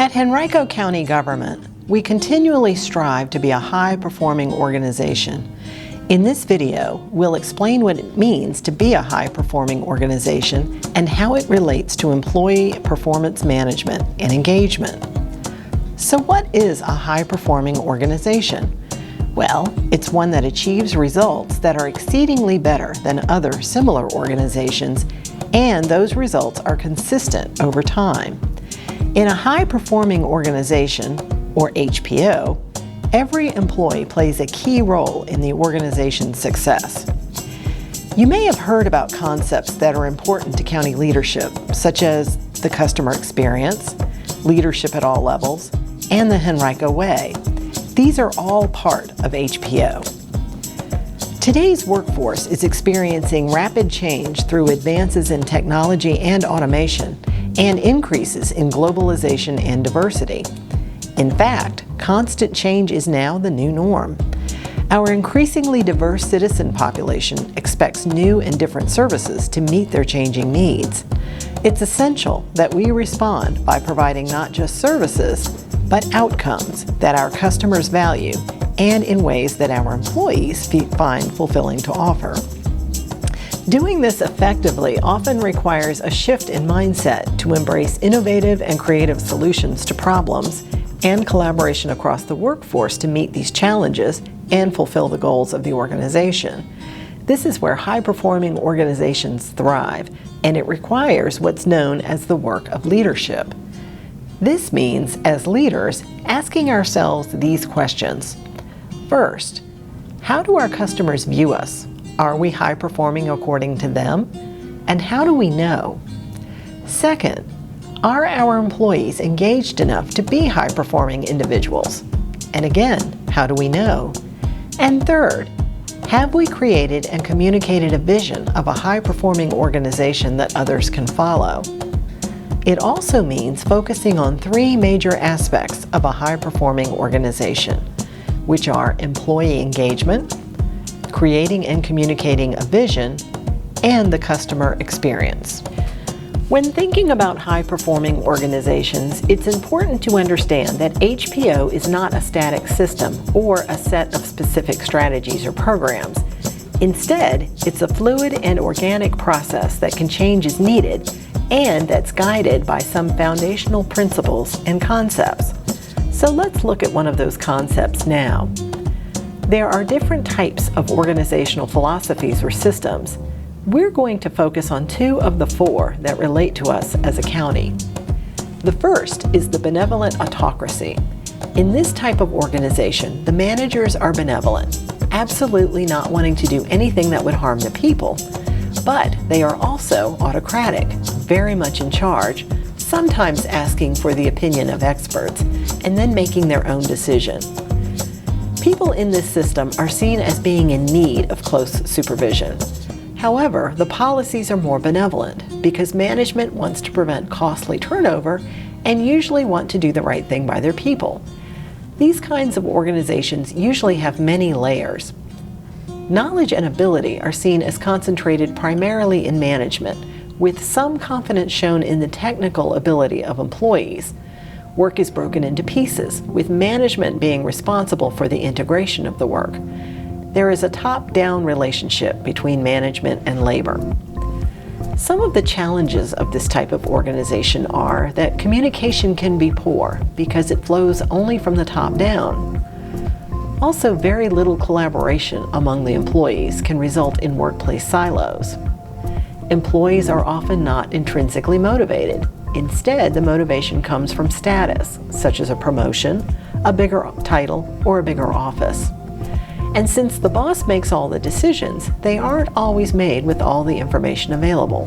At Henrico County Government, we continually strive to be a high-performing organization. In this video, we'll explain what it means to be a high-performing organization and how it relates to employee performance management and engagement. So what is a high-performing organization? Well, it's one that achieves results that are exceedingly better than other similar organizations, and those results are consistent over time. In a high-performing organization, or HPO, every employee plays a key role in the organization's success. You may have heard about concepts that are important to county leadership, such as the customer experience, leadership at all levels, and the Henrico way. These are all part of HPO. Today's workforce is experiencing rapid change through advances in technology and automation, and increases in globalization and diversity. In fact, constant change is now the new norm. Our increasingly diverse citizen population expects new and different services to meet their changing needs. It's essential that we respond by providing not just services, but outcomes that our customers value and in ways that our employees find fulfilling to offer. Doing this effectively often requires a shift in mindset to embrace innovative and creative solutions to problems and collaboration across the workforce to meet these challenges and fulfill the goals of the organization. This is where high-performing organizations thrive, and it requires what's known as the work of leadership. This means, as leaders, asking ourselves these questions. First, how do our customers view us? Are we high-performing according to them? And how do we know? Second, are our employees engaged enough to be high-performing individuals? And again, how do we know? And third, have we created and communicated a vision of a high-performing organization that others can follow? It also means focusing on three major aspects of a high-performing organization, which are employee engagement, creating and communicating a vision, and the customer experience. When thinking about high-performing organizations, it's important to understand that HPO is not a static system or a set of specific strategies or programs. Instead, it's a fluid and organic process that can change as needed and that's guided by some foundational principles and concepts. So let's look at one of those concepts now. There are different types of organizational philosophies or systems. We're going to focus on two of the four that relate to us as a county. The first is the benevolent autocracy. In this type of organization, the managers are benevolent, absolutely not wanting to do anything that would harm the people, but they are also autocratic, very much in charge, sometimes asking for the opinion of experts, and then making their own decision. People in this system are seen as being in need of close supervision. However, the policies are more benevolent because management wants to prevent costly turnover and usually want to do the right thing by their people. These kinds of organizations usually have many layers. Knowledge and ability are seen as concentrated primarily in management, with some confidence shown in the technical ability of employees. Work is broken into pieces, with management being responsible for the integration of the work. There is a top-down relationship between management and labor. Some of the challenges of this type of organization are that communication can be poor because it flows only from the top down. Also, very little collaboration among the employees can result in workplace silos. Employees are often not intrinsically motivated. Instead, the motivation comes from status, such as a promotion, a bigger title, or a bigger office. And since the boss makes all the decisions, they aren't always made with all the information available.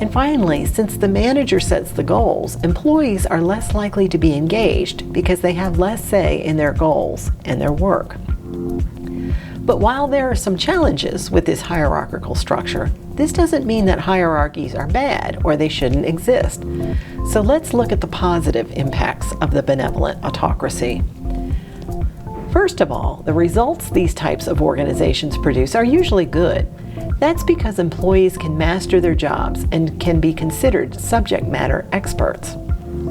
And finally, since the manager sets the goals, employees are less likely to be engaged because they have less say in their goals and their work. But while there are some challenges with this hierarchical structure, this doesn't mean that hierarchies are bad or they shouldn't exist. So let's look at the positive impacts of the benevolent autocracy. First of all, the results these types of organizations produce are usually good. That's because employees can master their jobs and can be considered subject matter experts.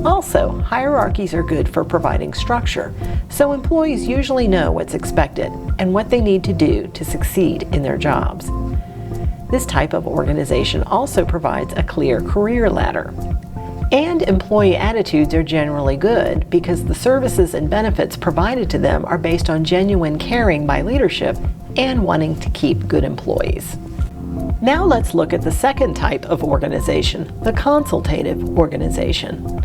Also, hierarchies are good for providing structure, so employees usually know what's expected and what they need to do to succeed in their jobs. This type of organization also provides a clear career ladder. And employee attitudes are generally good because the services and benefits provided to them are based on genuine caring by leadership and wanting to keep good employees. Now let's look at the second type of organization, the consultative organization.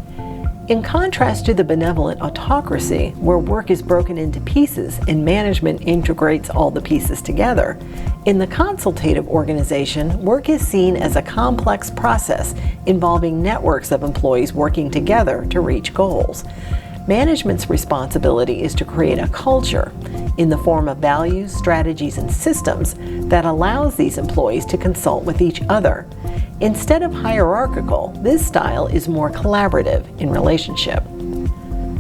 In contrast to the benevolent autocracy, where work is broken into pieces and management integrates all the pieces together, in the consultative organization, work is seen as a complex process involving networks of employees working together to reach goals. Management's responsibility is to create a culture in the form of values, strategies, and systems that allows these employees to consult with each other. Instead of hierarchical, this style is more collaborative in relationship.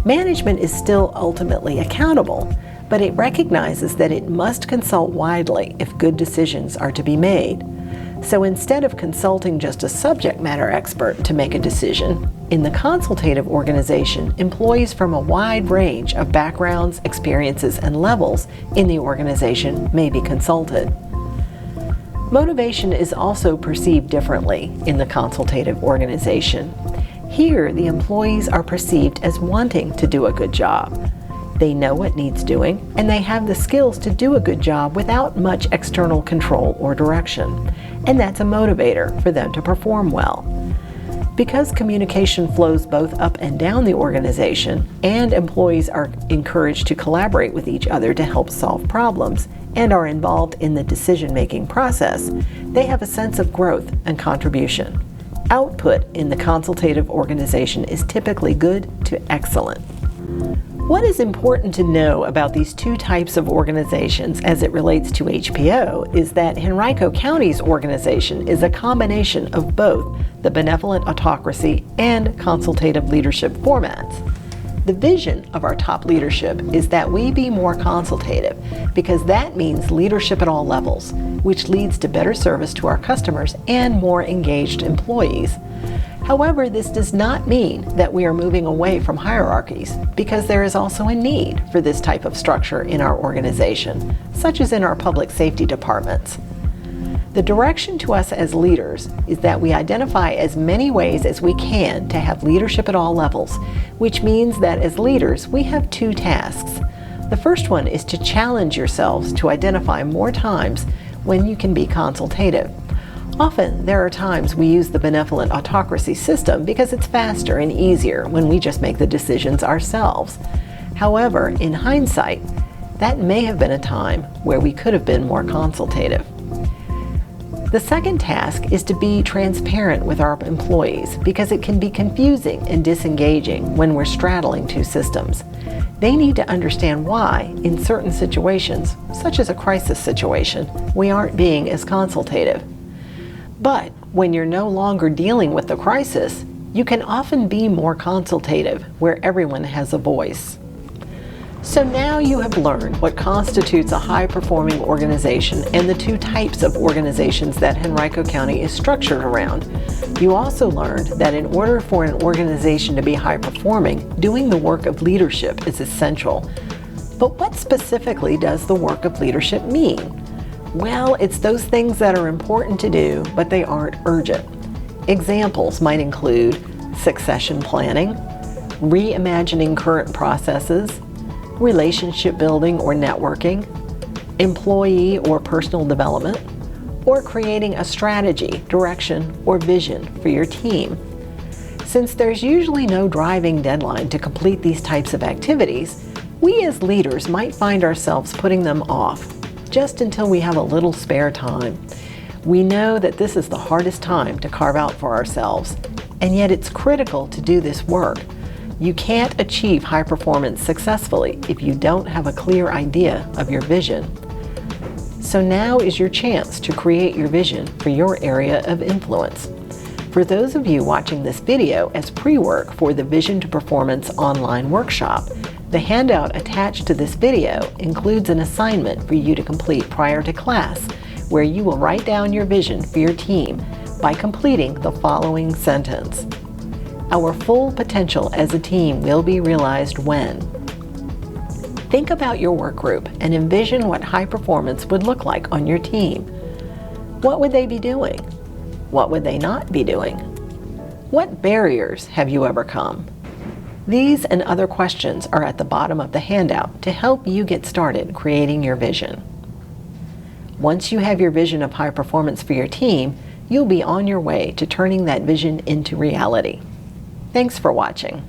Management is still ultimately accountable, but it recognizes that it must consult widely if good decisions are to be made. So instead of consulting just a subject matter expert to make a decision, in the consultative organization, employees from a wide range of backgrounds, experiences, and levels in the organization may be consulted. Motivation is also perceived differently in the consultative organization. Here, the employees are perceived as wanting to do a good job. They know what needs doing, and they have the skills to do a good job without much external control or direction. And that's a motivator for them to perform well. Because communication flows both up and down the organization, and employees are encouraged to collaborate with each other to help solve problems, and are involved in the decision-making process, they have a sense of growth and contribution. Output in the consultative organization is typically good to excellent. What is important to know about these two types of organizations as it relates to HPO is that Henrico County's organization is a combination of both the benevolent autocracy and consultative leadership formats. The vision of our top leadership is that we be more consultative because that means leadership at all levels, which leads to better service to our customers and more engaged employees. However, this does not mean that we are moving away from hierarchies because there is also a need for this type of structure in our organization, such as in our public safety departments. The direction to us as leaders is that we identify as many ways as we can to have leadership at all levels, which means that as leaders, we have two tasks. The first one is to challenge yourselves to identify more times when you can be consultative. Often, there are times we use the benevolent autocracy system because it's faster and easier when we just make the decisions ourselves. However, in hindsight, that may have been a time where we could have been more consultative. The second task is to be transparent with our employees because it can be confusing and disengaging when we're straddling two systems. They need to understand why, in certain situations, such as a crisis situation, we aren't being as consultative. But when you're no longer dealing with the crisis, you can often be more consultative where everyone has a voice. So now you have learned what constitutes a high-performing organization and the two types of organizations that Henrico County is structured around. You also learned that in order for an organization to be high-performing, doing the work of leadership is essential. But what specifically does the work of leadership mean? Well, it's those things that are important to do, but they aren't urgent. Examples might include succession planning, reimagining current processes, relationship building or networking, employee or personal development, or creating a strategy, direction, or vision for your team. Since there's usually no driving deadline to complete these types of activities, we as leaders might find ourselves putting them off just until we have a little spare time. We know that this is the hardest time to carve out for ourselves, and yet it's critical to do this work. You can't achieve high performance successfully if you don't have a clear idea of your vision. So now is your chance to create your vision for your area of influence. For those of you watching this video as pre-work for the Vision to Performance online workshop, the handout attached to this video includes an assignment for you to complete prior to class, where you will write down your vision for your team by completing the following sentence. Our full potential as a team will be realized when. Think about your work group and envision what high performance would look like on your team. What would they be doing? What would they not be doing? What barriers have you overcome? These and other questions are at the bottom of the handout to help you get started creating your vision. Once you have your vision of high performance for your team, you'll be on your way to turning that vision into reality. Thanks for watching.